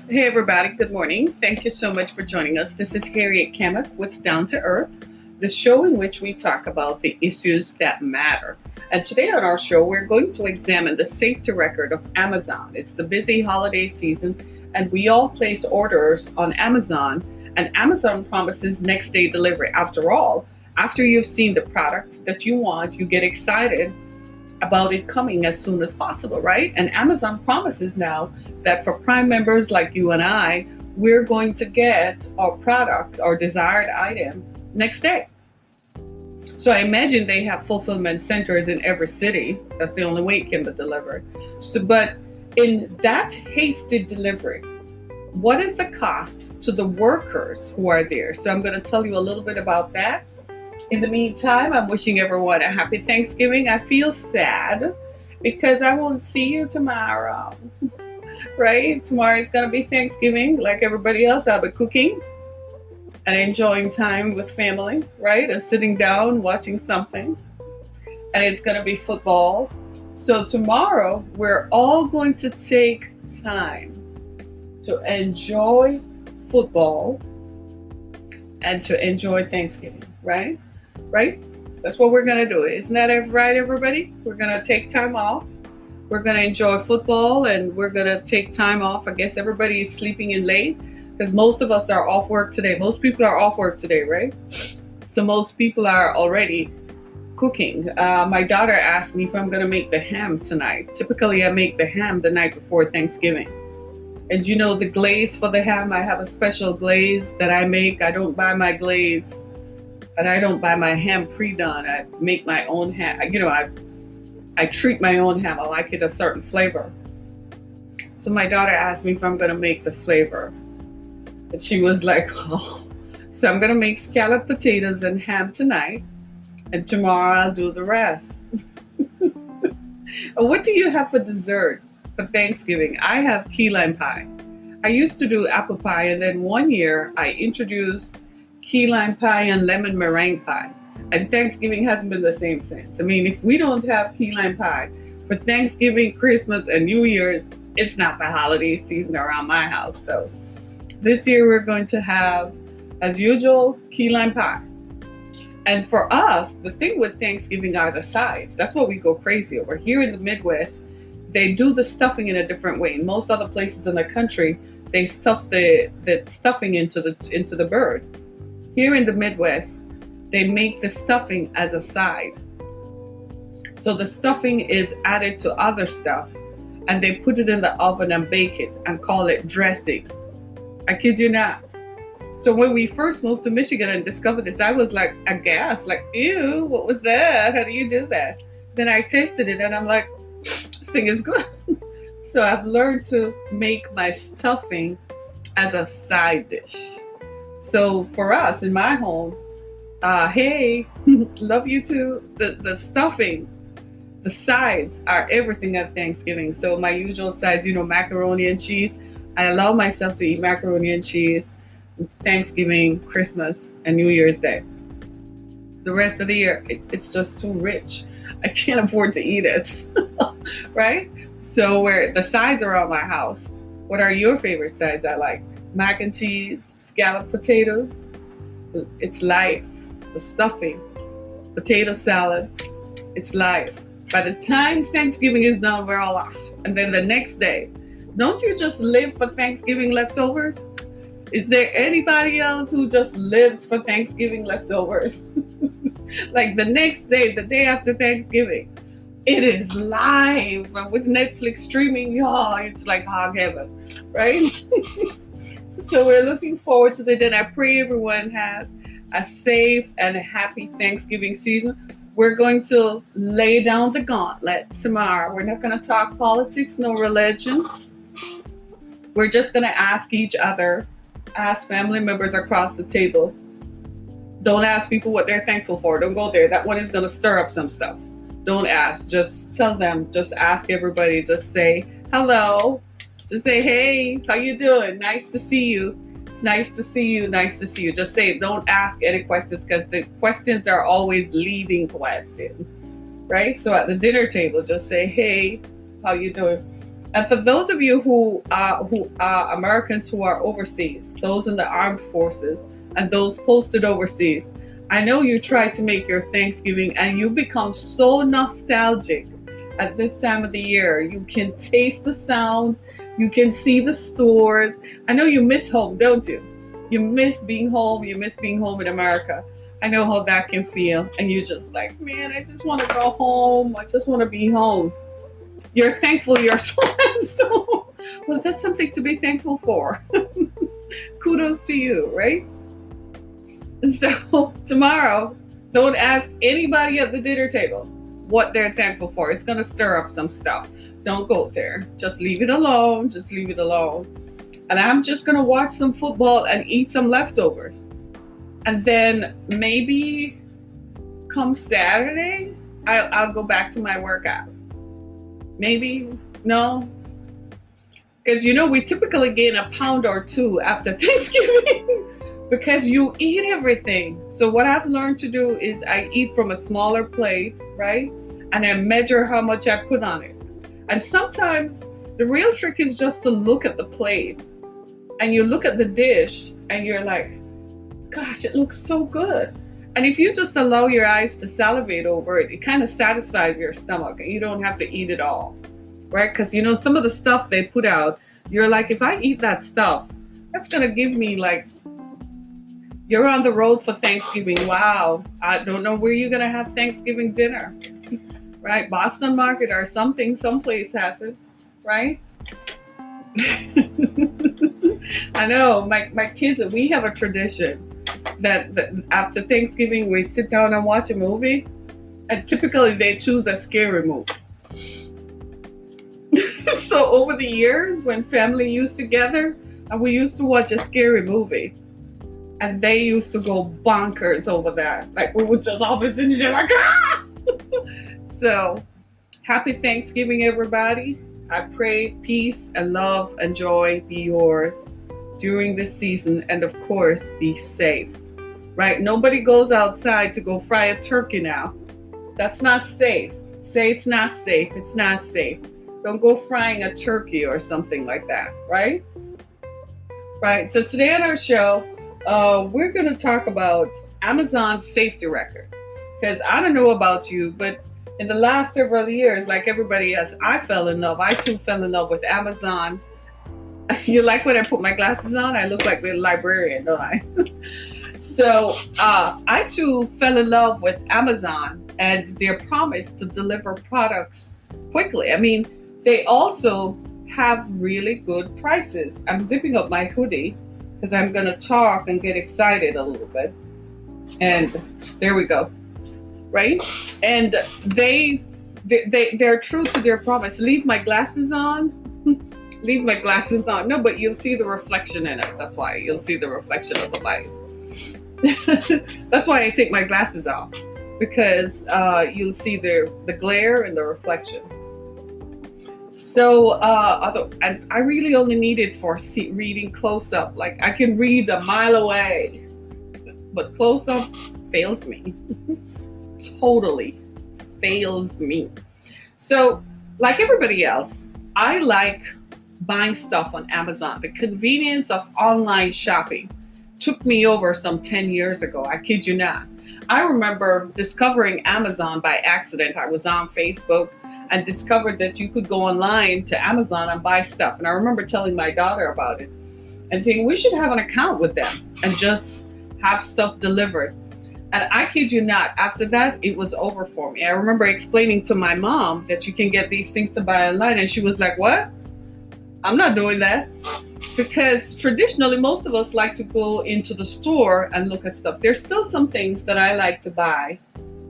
Hey everybody, good morning. Thank you so much for joining us. This is Harriet Cammock with Down to Earth, the show in which we talk about the issues that matter. And today on our show, we're going to examine the safety record of Amazon. It's the busy holiday season, and we all place orders on Amazon, and Amazon promises next day delivery. After all, after you've seen the product that you want, you get excited about it coming as soon as possible, right? And Amazon promises now that for Prime members like you and I, we're going to get our product, our desired item, next day. So I imagine they have fulfillment centers in every city. That's the only way it can be delivered. But in that hasty delivery, what is the cost to the workers who are there? So I'm going to tell you a little bit about that. In the meantime, I'm wishing everyone a happy Thanksgiving. I feel sad because I won't see you tomorrow, right? Tomorrow is going to be Thanksgiving. Like everybody else, I'll be cooking and enjoying time with family, right? And sitting down, watching something. And it's going to be football. So tomorrow, we're all going to take time to enjoy football and to enjoy Thanksgiving, right? Right? That's what we're going to do. Isn't that right, everybody? We're going to take time off. We're going to enjoy football and we're going to take time off. I guess everybody is sleeping in late because most of us are off work today. Most people are off work today, right? So most people are already cooking. My daughter asked me if I'm going to make the ham tonight. Typically, I make the ham the night before Thanksgiving. And you know, the glaze for the ham, I have a special glaze that I make. I don't buy my glaze. And I don't buy my ham pre-done. I make my own ham. I treat my own ham. I like it a certain flavor. So my daughter asked me if I'm going to make the flavor. And she was like, oh. So I'm going to make scalloped potatoes and ham tonight. And tomorrow I'll do the rest. What do you have for dessert for Thanksgiving? I have key lime pie. I used to do apple pie. And then one year I introduced key lime pie and lemon meringue pie. And Thanksgiving hasn't been the same since. I mean, if we don't have key lime pie for Thanksgiving, Christmas, and New Year's, it's not the holiday season around my house. So this year we're going to have, as usual, key lime pie. And for us, the thing with Thanksgiving are the sides. That's what we go crazy over. Here in the Midwest, they do the stuffing in a different way. In most other places in the country, they stuff the stuffing into the bird. Here in the Midwest, they make the stuffing as a side. So the stuffing is added to other stuff and they put it in the oven and bake it and call it dressing. I kid you not. So when we first moved to Michigan and discovered this, I was like aghast, like, ew, what was that? How do you do that? Then I tasted it and I'm like, this thing is good. So I've learned to make my stuffing as a side dish. So for us in my home, hey, love you too. The stuffing, the sides are everything at Thanksgiving. So my usual sides, macaroni and cheese. I allow myself to eat macaroni and cheese Thanksgiving, Christmas, and New Year's Day. The rest of the year, it's just too rich. I can't afford to eat it, right? So where the sides are on my house, what are your favorite sides? I like mac and cheese, scalloped potatoes. It's life. The stuffing, potato salad, it's life. By the time Thanksgiving is done, we're all off. And then the next day, don't you just live for Thanksgiving leftovers? Is there anybody else who just lives for Thanksgiving leftovers? Like the next day, the day after Thanksgiving, it is live with Netflix streaming. Y'all, it's like hog heaven, right? So we're looking forward to the day. I pray everyone has a safe and happy Thanksgiving season. We're going to lay down the gauntlet tomorrow. We're not going to talk politics, no religion. We're just going to ask each other, ask family members across the table. Don't ask people what they're thankful for. Don't go there. That one is going to stir up some stuff. Don't ask. Just tell them. Just ask everybody. Just say hello. Just say, hey, how you doing? Nice to see you. It's nice to see you. Nice to see you. Just say it. Don't ask any questions because the questions are always leading questions, right? So at the dinner table, just say, hey, how you doing? And for those of you who are Americans who are overseas, those in the armed forces and those posted overseas, I know you try to make your Thanksgiving and you become so nostalgic at this time of the year. You can taste the sounds, you can see the stores. I know you miss home, don't you? You miss being home, you miss being home in America. I know how that can feel. And you're just like, man, I just want to go home. I just want to be home. You're thankful you're so well, that's something to be thankful for. Kudos to you, right? So tomorrow, don't ask anybody at the dinner table what they're thankful for. It's going to stir up some stuff. Don't go there. Just leave it alone. Just leave it alone. And I'm just going to watch some football and eat some leftovers. And then maybe come Saturday, I'll go back to my workout. Maybe, no. Because we typically gain a pound or two after Thanksgiving because you eat everything. So what I've learned to do is I eat from a smaller plate, right? And I measure how much I put on it. And sometimes the real trick is just to look at the plate and you look at the dish and you're like, gosh, it looks so good. And if you just allow your eyes to salivate over it, it kind of satisfies your stomach and you don't have to eat it all, right? Because some of the stuff they put out, you're like, if I eat that stuff, that's going to give me you're on the road for Thanksgiving. Wow. I don't know where you're going to have Thanksgiving dinner, right? Boston Market or something, someplace has it, right? I know my kids, we have a tradition that after Thanksgiving we sit down and watch a movie, and typically they choose a scary movie. So over the years when family used to gather and we used to watch a scary movie and they used to go bonkers over that, like we would just all be sitting there like, ah! So happy Thanksgiving, everybody. I pray peace and love and joy be yours during this season, and of course be safe, right? Nobody goes outside to go fry a turkey now. That's not safe. Say it's not safe. It's not safe. Don't go frying a turkey or something like that, right? Right. So today on our show, we're going to talk about Amazon's safety record. Because I don't know about you, but in the last several years, like everybody else, I too fell in love with Amazon. You like when I put my glasses on? I look like the librarian, don't I? So I too fell in love with Amazon and their promise to deliver products quickly. I mean, they also have really good prices. I'm zipping up my hoodie because I'm going to talk and get excited a little bit. And there we go. Right? And they're true to their promise. Leave my glasses on. Leave my glasses on. No, but you'll see the reflection in it. That's why you'll see the reflection of the light. That's why I take my glasses off, because you'll see the glare and the reflection. So and I really only need it for reading close up. Like I can read a mile away, but close up fails me. Totally fails me. So like everybody else, I like buying stuff on Amazon. The convenience of online shopping took me over some 10 years ago. I kid you not. I remember discovering Amazon by accident. I was on Facebook and discovered that you could go online to Amazon and buy stuff. And I remember telling my daughter about it and saying, we should have an account with them and just have stuff delivered. And I kid you not, after that, it was over for me. I remember explaining to my mom that you can get these things to buy online. And she was like, what? I'm not doing that. Because traditionally, most of us like to go into the store and look at stuff. There's still some things that I like to buy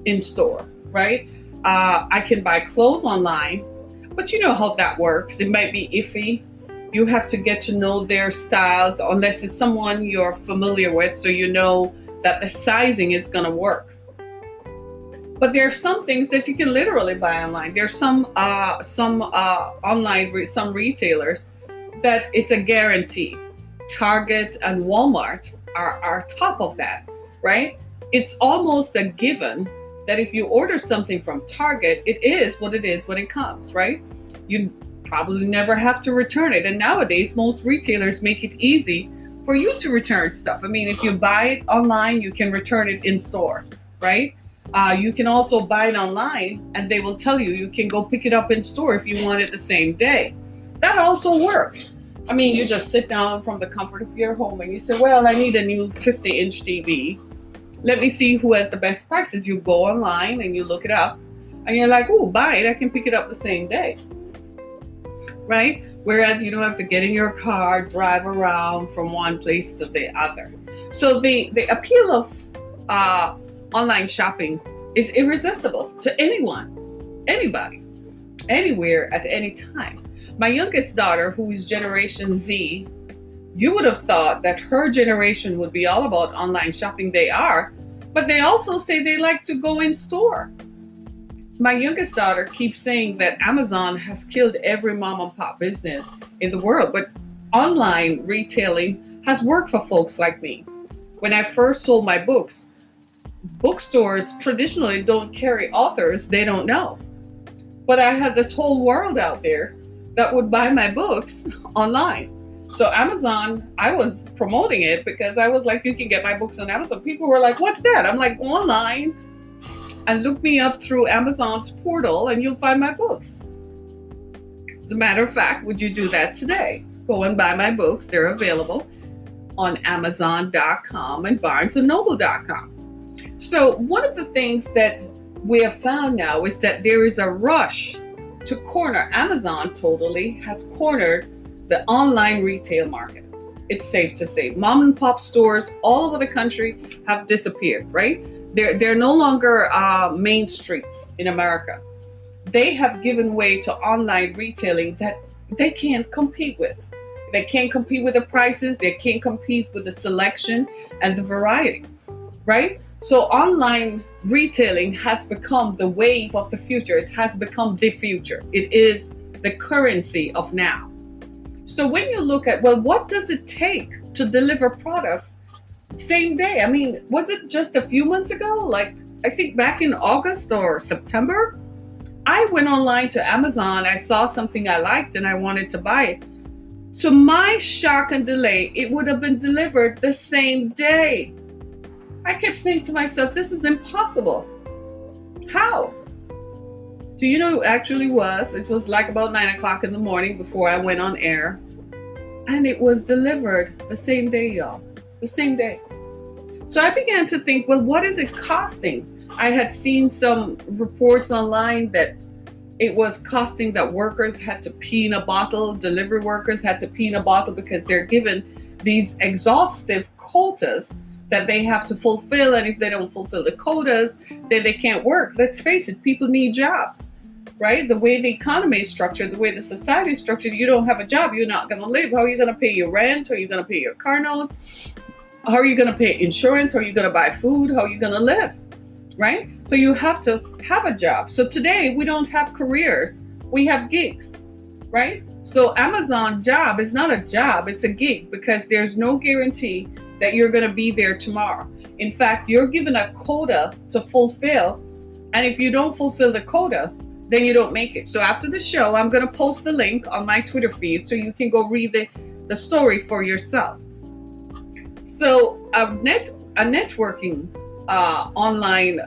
in store, right? I can buy clothes online, but you know how that works. It might be iffy. You have to get to know their styles, unless it's someone you're familiar with, so you know that the sizing is going to work. But there are some things that you can literally buy online. There's some online, some retailers that it's a guarantee. Target and Walmart are top of that, right? It's almost a given that if you order something from Target, it is what it is when it comes, right? You probably never have to return it. And nowadays, most retailers make it easy for you to return stuff. I mean, if you buy it online, you can return it in store, right? You can also buy it online and they will tell you you can go pick it up in store if you want it the same day. That also works. I mean, you just sit down from the comfort of your home and you say, well, I need a new 50-inch TV. Let me see who has the best prices. You go online and you look it up and you're like, oh, buy it. I can pick it up the same day, right? Whereas you don't have to get in your car, drive around from one place to the other. So the appeal of online shopping is irresistible to anyone, anybody, anywhere, at any time. My youngest daughter, who is Generation Z, you would have thought that her generation would be all about online shopping. They are, but they also say they like to go in store. My youngest daughter keeps saying that Amazon has killed every mom and pop business in the world, but online retailing has worked for folks like me. When I first sold my books, bookstores traditionally don't carry authors they don't know. But I had this whole world out there that would buy my books online. So Amazon, I was promoting it because I was like, you can get my books on Amazon. People were like, what's that? I'm like, online and look me up through Amazon's portal and you'll find my books. As a matter of fact, would you do that today? Go and buy my books. They're available on Amazon.com and BarnesandNoble.com. So one of the things that we have found now is that there is a rush to corner. Amazon totally has cornered the online retail market. It's safe to say mom and pop stores all over the country have disappeared, right? They're no longer main streets in America. They have given way to online retailing that they can't compete with. They can't compete with the prices. They can't compete with the selection and the variety, right? So online retailing has become the wave of the future. It has become the future. It is the currency of now. So when you look at, well, what does it take to deliver products same day? I mean, was it just a few months ago? Like, I think back in August or September, I went online to Amazon. I saw something I liked and I wanted to buy it. To my shock and delay, it would have been delivered the same day. I kept saying to myself, this is impossible. How? Do you know, it was like about 9 o'clock in the morning before I went on air. And it was delivered the same day, y'all. The same day. So I began to think, well, what is it costing? I had seen some reports online that it was costing that workers had to pee in a bottle, delivery workers had to pee in a bottle because they're given these exhaustive quotas that they have to fulfill. And if they don't fulfill the quotas, then they can't work. Let's face it, people need jobs, right? The way the economy is structured, the way the society is structured, you don't have a job, you're not going to live. How are you going to pay your rent? How are you going to pay your car note? How are you going to pay insurance? How are you going to buy food? How are you going to live, right? So you have to have a job. So today we don't have careers, we have gigs, right? So Amazon job is not a job, it's a gig, because there's no guarantee that you're going to be there tomorrow. In fact, you're given a quota to fulfill. And if you don't fulfill the quota, then you don't make it. So after the show, I'm going to post the link on my Twitter feed so you can go read the story for yourself. So a networking online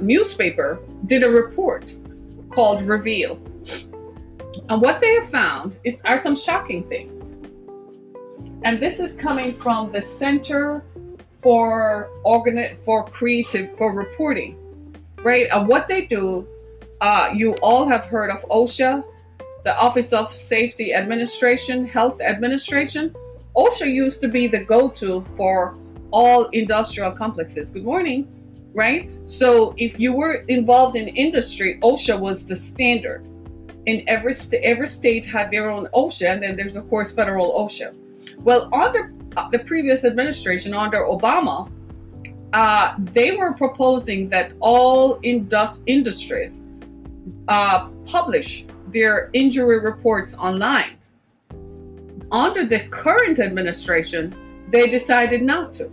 newspaper did a report called Reveal. And what they have found are some shocking things. And this is coming from the Center for Reporting, right? And what they do, you all have heard of OSHA, the Office of Safety Administration, Health Administration. OSHA used to be the go-to for all industrial complexes. Good morning, right? So if you were involved in industry, OSHA was the standard. In every state had their own OSHA, and then there's of course federal OSHA. Well, under the previous administration, under Obama, they were proposing that all industries publish their injury reports online. Under the current administration, they decided not to.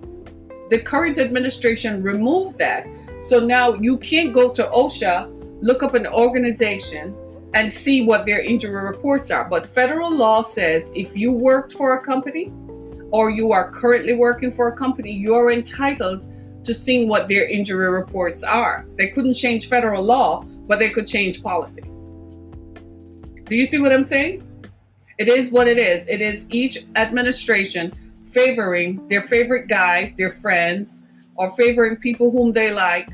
The current administration removed that. So now you can't go to OSHA, look up an organization, and see what their injury reports are. But federal law says if you worked for a company or you are currently working for a company, you're entitled to seeing what their injury reports are. They couldn't change federal law, but they could change policy. Do you see what I'm saying? It is what it is. It is each administration favoring their favorite guys, their friends, or favoring people whom they like.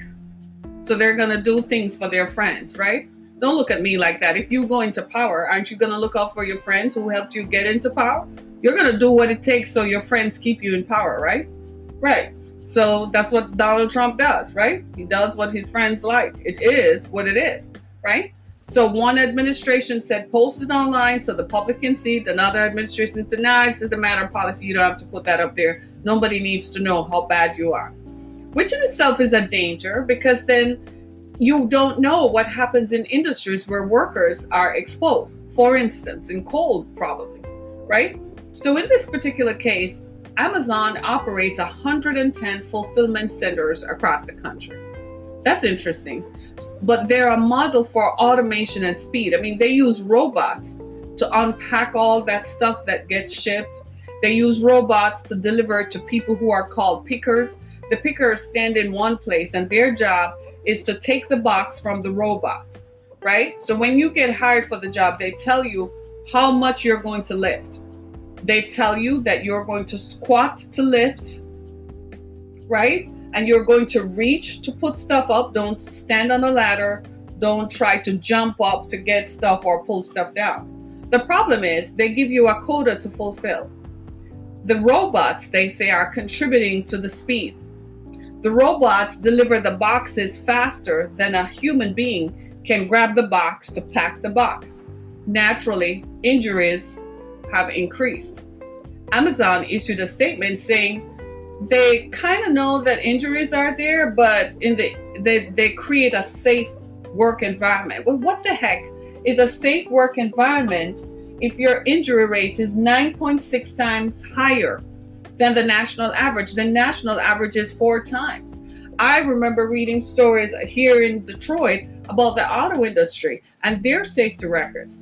So they're going to do things for their friends, right? Don't look at me like that. If you go into power, aren't you going to look out for your friends who helped you get into power? You're going to do what it takes so your friends keep you in power, right? Right. So that's what Donald Trump does, right? He does what his friends like. It is what it is, right? So one administration said post it online so the public can see it. Another administration said, nah, it's just a matter of policy. You don't have to put that up there. Nobody needs to know how bad you are. Which in itself is a danger, because then you don't know what happens in industries where workers are exposed. For instance, in coal, probably, right? So in this particular case, Amazon operates 110 fulfillment centers across the country. That's interesting. But they're a model for automation and speed. I mean, they use robots to unpack all that stuff that gets shipped. They use robots to deliver to people who are called pickers. The pickers stand in one place and their job is to take the box from the robot, right? So when you get hired for the job, they tell you how much you're going to lift. They tell you that you're going to squat to lift, right? And you're going to reach to put stuff up. Don't stand on a ladder. Don't try to jump up to get stuff or pull stuff down. The problem is they give you a quota to fulfill. The robots, they say, are contributing to the speed. The robots deliver the boxes faster than a human being can grab the box to pack the box. Naturally, injuries have increased. Amazon issued a statement saying they kind of know that injuries are there, but they create a safe work environment. Well, what the heck is a safe work environment if your injury rate is 9.6 times higher than the national average? The national average is 4 times. I remember reading stories here in Detroit about the auto industry and their safety records,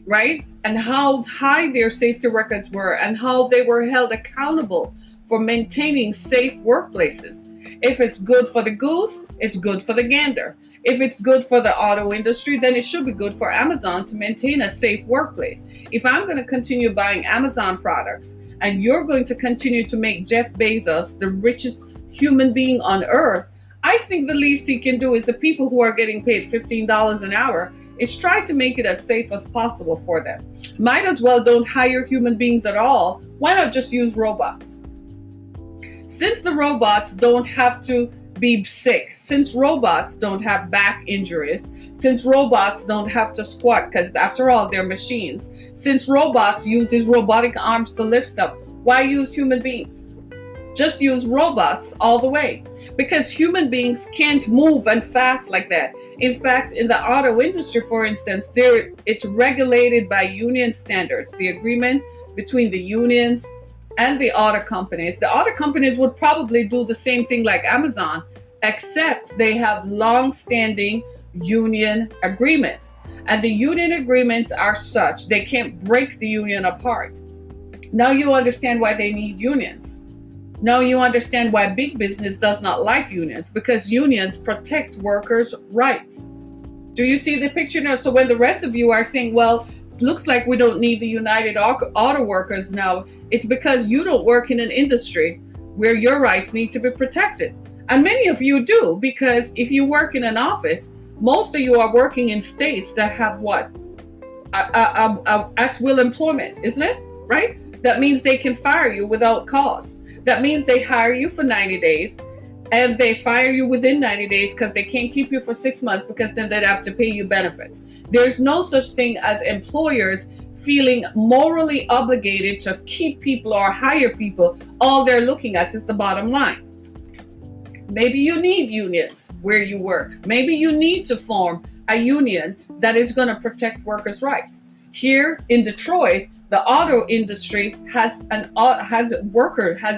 right? And how high their safety records were and how they were held accountable for maintaining safe workplaces. If it's good for the goose, it's good for the gander. If it's good for the auto industry, then it should be good for Amazon to maintain a safe workplace. If I'm going to continue buying Amazon products and you're going to continue to make Jeff Bezos the richest human being on earth, I think the least he can do is the people who are getting paid $15 an hour is try to make it as safe as possible for them. Might as well don't hire human beings at all. Why not just use robots? Since the robots don't have to be sick, since robots don't have back injuries, since robots don't have to squat, because after all, they're machines, since robots use robotic arms to lift stuff, why use human beings? Just use robots all the way, because human beings can't move and fast like that. In fact, in the auto industry, for instance, it's regulated by union standards, the agreement between the unions and the auto companies. The auto companies would probably do the same thing like Amazon, except they have long-standing union agreements. And the union agreements are such they can't break the union apart. Now you understand why they need unions. Now you understand why big business does not like unions, because unions protect workers' rights. Do you see the picture now? So when the rest of you are saying, well, it looks like we don't need the United Auto Workers now, it's because you don't work in an industry where your rights need to be protected. And many of you do, because if you work in an office, most of you are working in states that have what? At-will employment, isn't it? Right? That means they can fire you without cause. That means they hire you for 90 days and they fire you within 90 days because they can't keep you for 6 months, because then they'd have to pay you benefits. There's no such thing as employers feeling morally obligated to keep people or hire people. All they're looking at is the bottom line. Maybe you need unions where you work. Maybe you need to form a union that is going to protect workers' rights. Here in Detroit, the auto industry has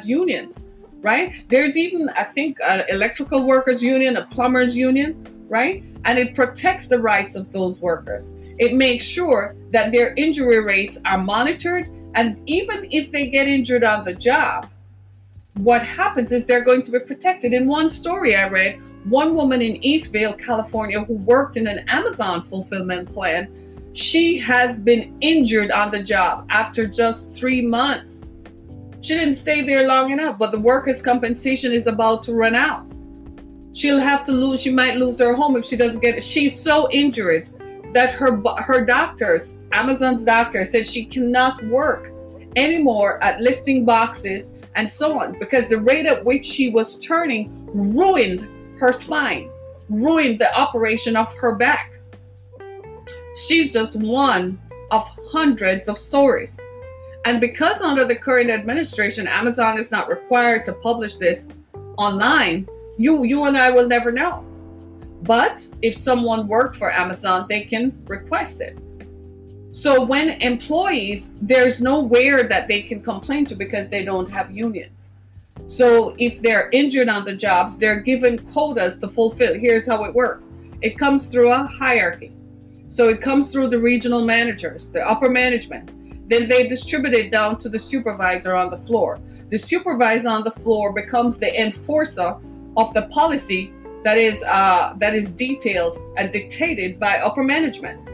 unions, right? There's even, I think, an electrical workers union, a plumbers union. right? And it protects the rights of those workers. It makes sure that their injury rates are monitored, and even if they get injured on the job, what happens is they're going to be protected. In one story I read, one woman in Eastvale, California, who worked in an Amazon fulfillment plant, she has been injured on the job after just 3 months. She didn't stay there long enough, but the workers' compensation is about to run out. She'll have to lose, she might lose her home if she doesn't get it. She's so injured that her doctors, Amazon's doctor, said she cannot work anymore at lifting boxes and so on, because the rate at which she was turning ruined her spine, ruined the operation of her back. She's just one of hundreds of stories. And because under the current administration, Amazon is not required to publish this online, you and I will never know. But if someone worked for Amazon, they can request it. So when employees, there's nowhere that they can complain to because they don't have unions. So if they're injured on the jobs, they're given quotas to fulfill. Here's how it works. It comes through a hierarchy. So it comes through the regional managers, the upper management. Then they distribute it down to the supervisor on the floor. The supervisor on the floor becomes the enforcer of the policy that is detailed and dictated by upper management.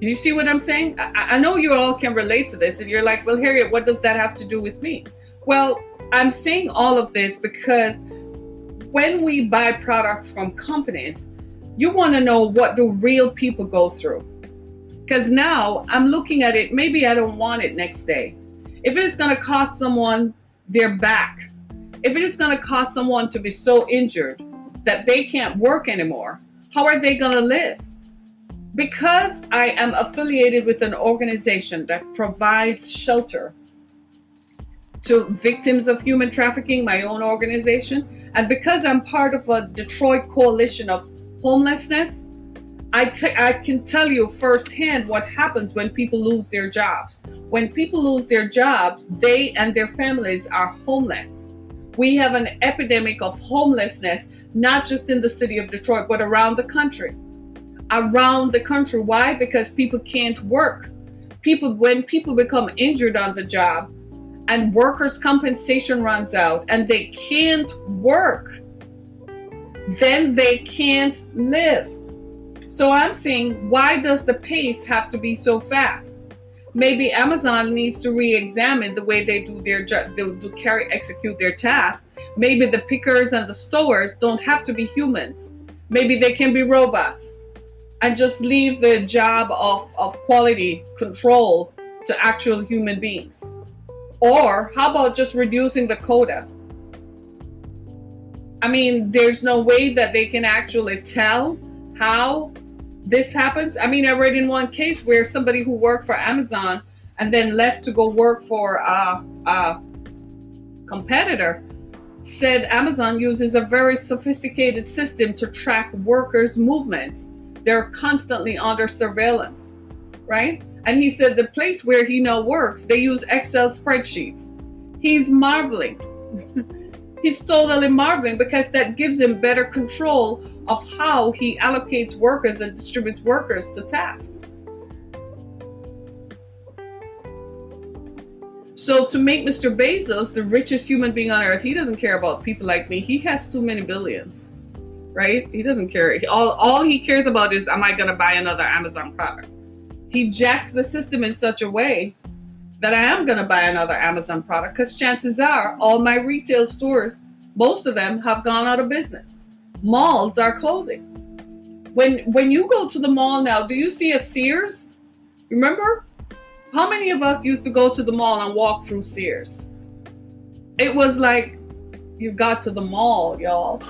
You see what I'm saying? I know you all can relate to this, and you're like, well, Harriet, what does that have to do with me? Well, I'm saying all of this because when we buy products from companies, you want to know what do real people go through. Because now I'm looking at it, maybe I don't want it next day. If it is going to cost someone their back, if it is going to cost someone to be so injured that they can't work anymore, how are they going to live? Because I am affiliated with an organization that provides shelter to victims of human trafficking, my own organization, and because I'm part of a Detroit coalition of homelessness, I can tell you firsthand what happens when people lose their jobs. When people lose their jobs, they and their families are homeless. We have an epidemic of homelessness, not just in the city of Detroit, but around the country. Around the country. Why? Because people can't work. When people become injured on the job and workers' compensation runs out and they can't work, then they can't live. So I'm saying, why does the pace have to be so fast? Maybe Amazon needs to re-examine the way they do their job, execute their tasks. Maybe the pickers and the stowers don't have to be humans. Maybe they can be robots and just leave the job of quality control to actual human beings. Or how about just reducing the quota? I mean, there's no way that they can actually tell how this happens. I mean, I read in one case where somebody who worked for Amazon and then left to go work for a competitor said Amazon uses a very sophisticated system to track workers' movements. They're constantly under surveillance, right? And he said the place where he now works, they use Excel spreadsheets. He's marveling. He's totally marveling because that gives him better control of how he allocates workers and distributes workers to tasks. So to make Mr. Bezos the richest human being on earth, he doesn't care about people like me. He has too many billions, right? He doesn't care. All he cares about is, am I going to buy another Amazon product? He jacked the system in such a way that I am going to buy another Amazon product because chances are all my retail stores, most of them have gone out of business. Malls are closing. When you go to the mall now, do you see a Sears? Remember? How many of us used to go to the mall and walk through Sears? It was like you got to the mall, y'all,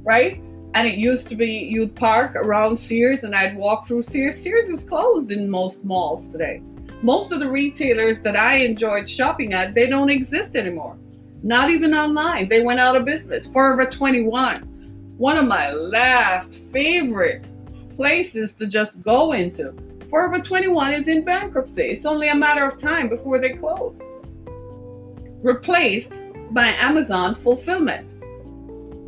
right? And it used to be you'd park around Sears and I'd walk through Sears. Sears is closed in most malls today. Most of the retailers that I enjoyed shopping at, they don't exist anymore. Not even online. They went out of business. Forever 21, one of my last favorite places to just go into. Forever 21 is in bankruptcy. It's only a matter of time before they close. Replaced by Amazon fulfillment.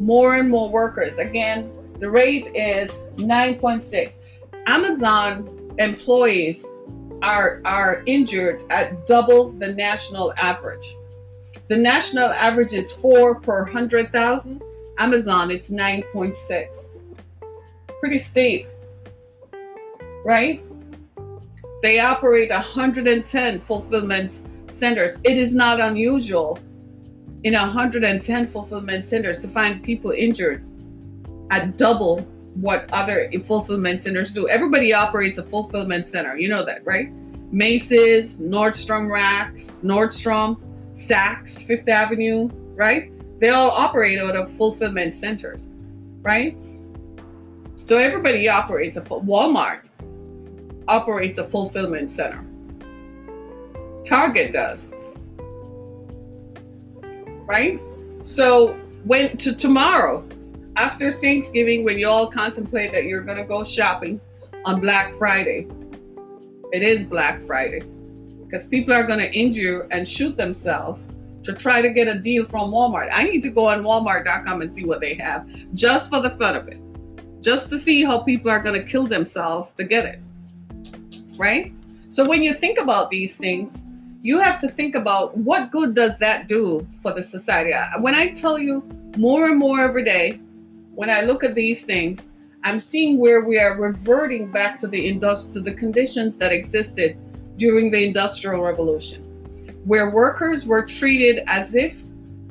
More and more workers. Again, The rate is 9.6. Amazon employees are injured at double the national average. The national average is 4 per 100,000. Amazon, it's 9.6. Pretty steep, right? They operate 110 fulfillment centers. It is not unusual in 110 fulfillment centers to find people injured at double what other fulfillment centers do. Everybody operates a fulfillment center. You know that, right? Macy's, Nordstrom Racks, Nordstrom, Saks, Fifth Avenue, right? They all operate out of fulfillment centers, right? So everybody operates Walmart operates a fulfillment center. Target does, right? So when to tomorrow, after Thanksgiving, when you all contemplate that you're going to go shopping on Black Friday, it is Black Friday, because people are going to injure and shoot themselves to try to get a deal from Walmart. I need to go on Walmart.com and see what they have, just for the fun of it, just to see how people are going to kill themselves to get it, right? So when you think about these things, you have to think about what good does that do for the society. When I tell you more and more every day, when I look at these things, I'm seeing where we are reverting back to the conditions that existed during the Industrial Revolution, where workers were treated as if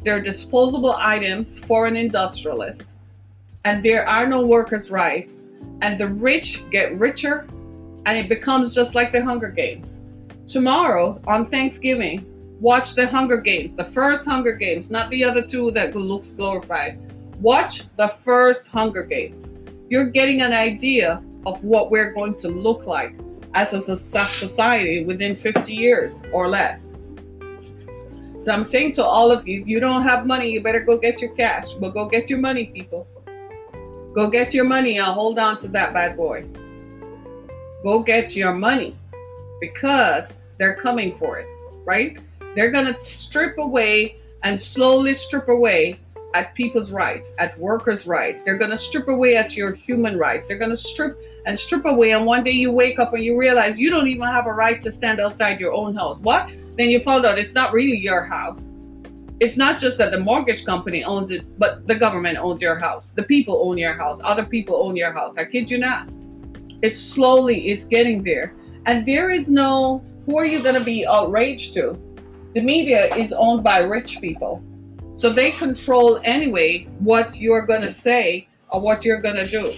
they're disposable items for an industrialist, and there are no workers' rights, and the rich get richer, and it becomes just like the Hunger Games. Tomorrow, on Thanksgiving, watch the Hunger Games, the first Hunger Games, not the other two that looks glorified. Watch the first Hunger Games. You're getting an idea of what we're going to look like as a society within 50 years or less. So I'm saying to all of you, if you don't have money, you better go get your cash. But go get your money, people. Go get your money and hold on to that bad boy. Go get your money, because they're coming for it, right? They're going to strip away and slowly strip away at people's rights, at workers' rights. They're going to strip away at your human rights. They're going to strip away. And one day you wake up and you realize you don't even have a right to stand outside your own house. What? Then you found out it's not really your house. It's not just that the mortgage company owns it, but the government owns your house. The people own your house. Other people own your house. I kid you not. It's getting there. And there is no, who are you going to be outraged to? The media is owned by rich people. So they control anyway what you're going to say or what you're going to do.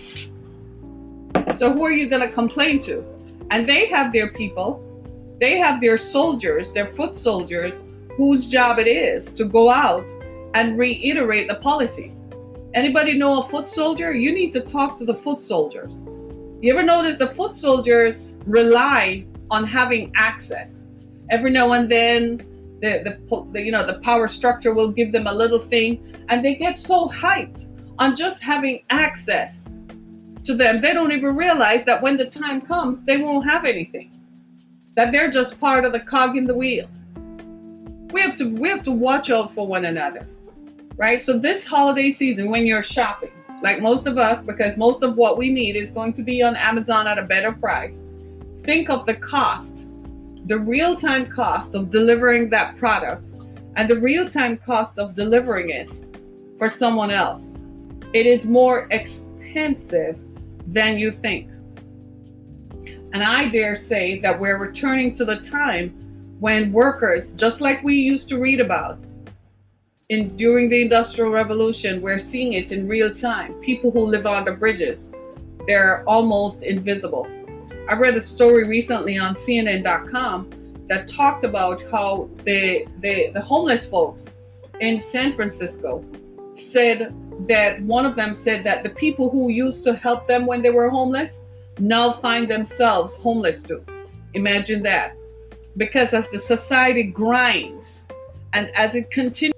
So who are you going to complain to? And they have their people. They have their soldiers, their foot soldiers, whose job it is to go out and reiterate the policy. Anybody know a foot soldier? You need to talk to the foot soldiers. You ever notice the foot soldiers rely on having access? Every now and then, the power structure will give them a little thing, and they get so hyped on just having access to them. They don't even realize that when the time comes, they won't have anything. That they're just part of the cog in the wheel. We have to watch out for one another, right? So this holiday season, when you're shopping, like most of us, because most of what we need is going to be on Amazon at a better price, think of the cost, the real-time cost of delivering that product and the real-time cost of delivering it for someone else. It is more expensive than you think. And I dare say that we're returning to the time when workers, just like we used to read about during the Industrial Revolution, we're seeing it in real time. People who live under bridges, they're almost invisible. I read a story recently on CNN.com that talked about how the homeless folks in San Francisco said that one of them said that the people who used to help them when they were homeless now find themselves homeless too. Imagine that. Because as the society grinds and as it continues